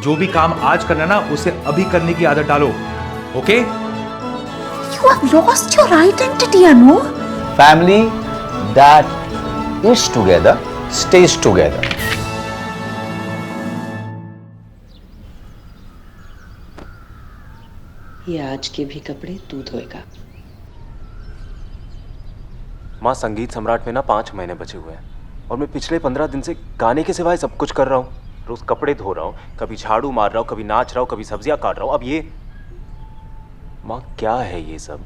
जो भी काम आज करना ना उसे अभी करने की आदत डालो, okay? You have lost your identity, Anu. Family that is together stays together. ये आज के भी कपड़े तू धोएगा। माँ, संगीत सम्राट में ना 5 महीने बचे हुए हैं और मैं पिछले 15 दिन से गाने के सिवाय सब कुछ कर रहा हूँ। रोज कपड़े धो रहा हूँ, कभी झाड़ू मार रहा हूँ, कभी नाच रहा हूँ, कभी सब्जियां काट रहा हूँ। अब ये माँ क्या है ये सब?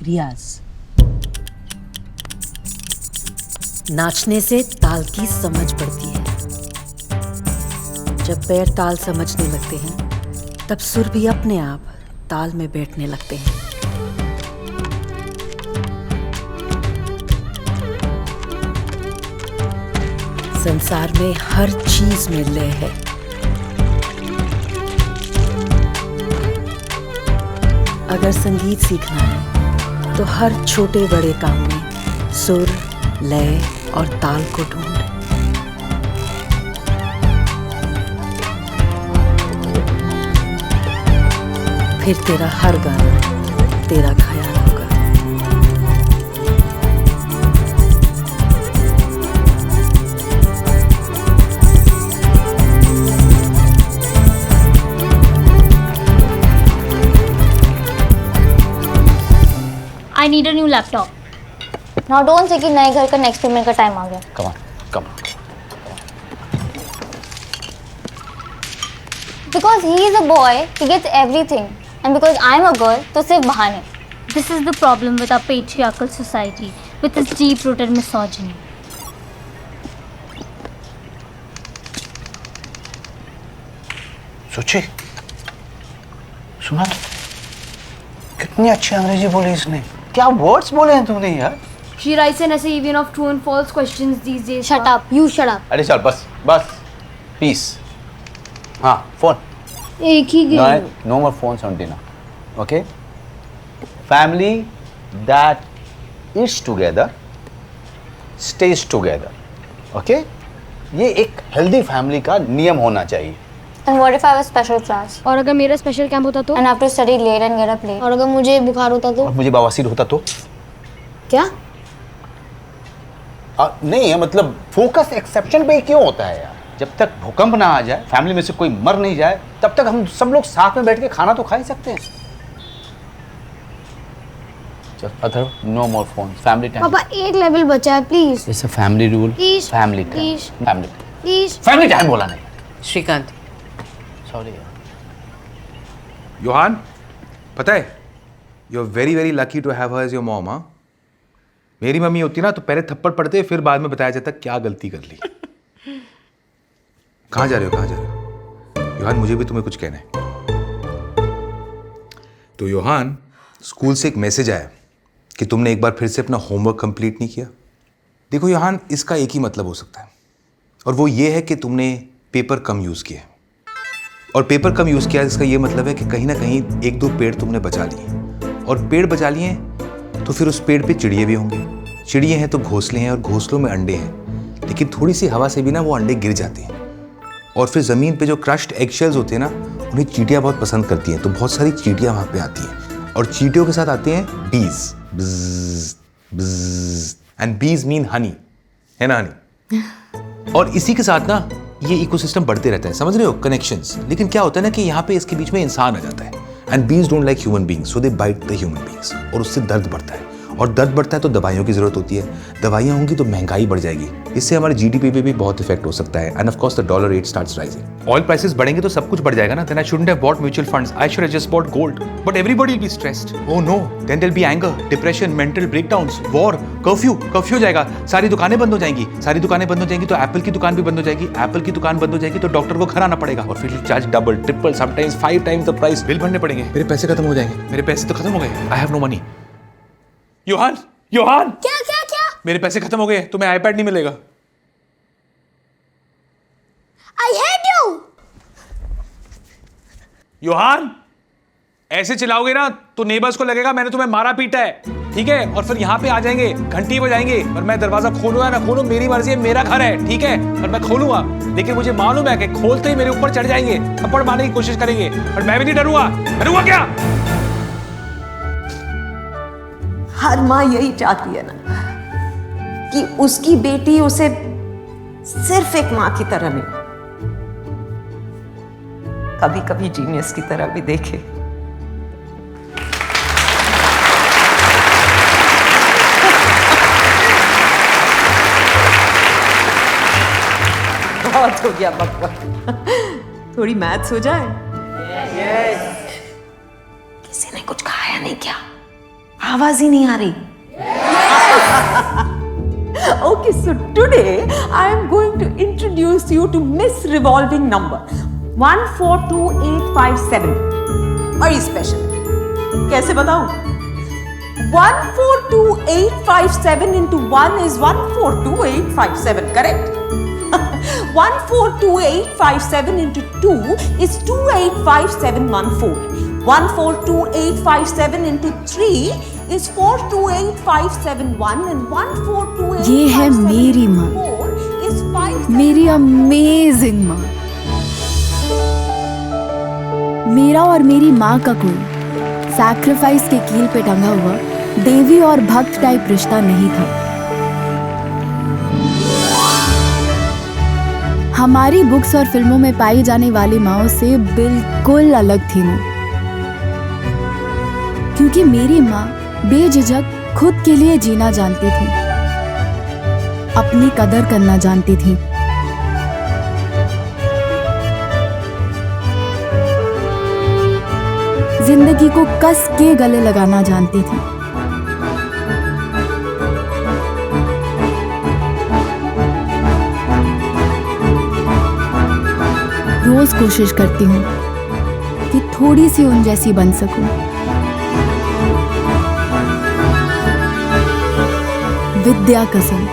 रियाज, नाचने से ताल की समझ बढ़ती है। जब पैर ताल समझने लगते हैं तब सुर भी अपने आप ताल में बैठने लगते हैं। संसार में हर चीज में लय है। अगर संगीत सीखना है तो हर छोटे बड़े काम में सुर, लय और ताल को ढूंढ। फिर तेरा हर गाना तेरा ख्याल होगा। I need a new laptop. Now don't say कि नए घर का नेक्स्ट पेमेंट का टाइम आ गया। Come on, come on. Because he is a boy, he gets everything, and because I'm a girl, तो सिर्फ बहाने। This is the problem with our patriarchal society, with its deep-rooted misogyny. सोचे, सुना? कितनी अच्छी अंग्रेजी बोली इसने। क्या वर्ड्स बोले हैं तुमने यार? She writes an essay even of true and false questions these days. Shut up, you shut up. अरे चल बस बस पीस। हाँ फोन। एक ही game. No more phones on dinner. Okay? Family that is together stays together. Okay? ये एक healthy family का नियम होना चाहिए। And what if I have a special class? और अगर मेरा स्पेशल कैंप होता तो? And I have to study late and get up late. और अगर मुझे बुखार होता तो? और मुझे बवासीर होता तो? क्या? नहीं है मतलब फोकस एक्सेप्शन पे क्यों होता है यार? जब तक भूकंप ना आ जाए, फैमिली में से कोई मर नहीं जाए, तब तक हम सब लोग साथ में बैठ के खाना तो खा ही सकते हैं। चल Atharv, no more phone, family time. पापा एक लेवल बचा है please. It's a family rule. Please, family time. please. Family please. Family time बोला नहीं। श्रीकांत, सॉरी यार। योहान, पता है, you are very very lucky to have her as your mom. हाँ, मेरी मम्मी होती ना तो पहले थप्पड़ पड़ते फिर बाद में बताया जाता क्या गलती कर ली। कहाँ जा रहे हो, कहाँ जा रहे हो? योहान, मुझे भी तुम्हें कुछ कहना है। तो योहान, स्कूल से एक मैसेज आया कि तुमने एक बार फिर से अपना होमवर्क कंप्लीट नहीं किया। देखो योहान, इसका एक ही मतलब हो सकता है और वो ये है कि तुमने पेपर कम यूज़ किया। और पेपर कम यूज़ किया इसका ये मतलब है कि कहीं ना कहीं 1-2 पेड़ तुमने बचा लिए, और पेड़ बचा लिए तो फिर उस पेड़ पे चिड़िए भी होंगे। चिड़िए हैं तो घोंसले हैं और घोंसलों में अंडे हैं, लेकिन थोड़ी सी हवा से भी ना वो अंडे गिर जाते हैं और फिर ज़मीन पे जो क्रश्ड एगशेल्स होते हैं ना, उन्हें चींटियाँ बहुत पसंद करती हैं। तो बहुत सारी चींटियाँ वहाँ पे आती हैं और चींटियों के साथ आते हैं बीज। एंड बीज मीन हनी, है ना हनी? और इसी के साथ ना ये इकोसिस्टम बढ़ते रहता है, समझ रहे हो, कनेक्शंस। लेकिन क्या होता है ना कि यहाँ पे इसके बीच में इंसान आ जाता है and bees don't like human beings, so they bite the human beings और उससे दर्द बढ़ता है और दर्द बढ़ता है तो दवाइयों की जरूरत होती है। दवाइयाँ होंगी तो महंगाई बढ़ जाएगी, इससे हमारे जीडीपी पे भी बहुत इफेक्ट हो सकता है and of course the dollar rate starts rising. Oil prices बढ़ेंगे तो सब कुछ बढ़ जाएगा ना। Then I shouldn't have bought mutual funds, I should have just bought gold, but everybody will be stressed. Oh no, then there will be anger, depression, mental breakdowns, war, curfew हो जाएगा, सारी दुकानें बंद हो जाएंगी। सारी दुकानें बंद हो जाएंगी तो एप्पल की दुकान भी बंद हो जाएगी, एप्पल की दुकान बंद हो जाएगी तो डॉक्टर को घर आना पड़ेगा और फिर charge double, triple, sometimes 5 times the price. Bill भरने पड़ेंगे, मेरे पैसे खत्म हो जाएंगे। मेरे पैसे तो खत्म हो गए, I have no money. Yohan, Yohan, क्या क्या क्या? मेरे पैसे खत्म हो गए, तुम्हें आईपैड नहीं मिलेगा। I hate you. योहान, ऐसे चिल्लाओगे ना तो नेबर्स को लगेगा मैंने तुम्हें मारा पीटा है। ठीक है? और फिर यहाँ पे आ जाएंगे, घंटी बजाएंगे और मैं दरवाजा खोलूँ या ना खोलूँ मेरी मर्जी है, मेरा घर है, ठीक है? और मैं खोलूंगा, लेकिन मुझे मालूम है कि खोलते ही मेरे ऊपर चढ़ जाएंगे, थप्पड़ मारने की कोशिश करेंगे, और मैं भी नहीं डरूंगा। डरूंगा क्या? हर माँ यही चाहती है ना कि उसकी बेटी उसे सिर्फ एक माँ की तरह नहीं, कभी कभी जीनियस की तरह भी देखे। बहुत हो गया बकवास, थोड़ी मैथ्स हो जाए। किसी ने कुछ खाया नहीं क्या? आवाज ही नहीं आ रही। Okay, so today I am going to introduce you to Miss Revolving Number 142857. बड़ी स्पेशल। कैसे बताऊं? 142857 into 1 is 142857, correct? 142857 into 2 is 285714. 142857 into 3 is 428571 and 142857 ये है मेरी माँ, is 5 मेरी अमेजिंग माँ। मेरा और मेरी माँ का कोई सैक्रिफाइस के कील पे टंगा हुआ देवी और भक्त टाइप रिश्ता नहीं था। हमारी बुक्स और फिल्मों में पाई जाने वाली माँओं से बिल्कुल अलग थी मैं, क्योंकि मेरी माँ बेझिझक खुद के लिए जीना जानती थी, अपनी कदर करना जानती थी। जिंदगी को कस के गले लगाना जानती थी। रोज कोशिश करती हूँ कि थोड़ी सी उन जैसी बन सकूं। विद्या कसम।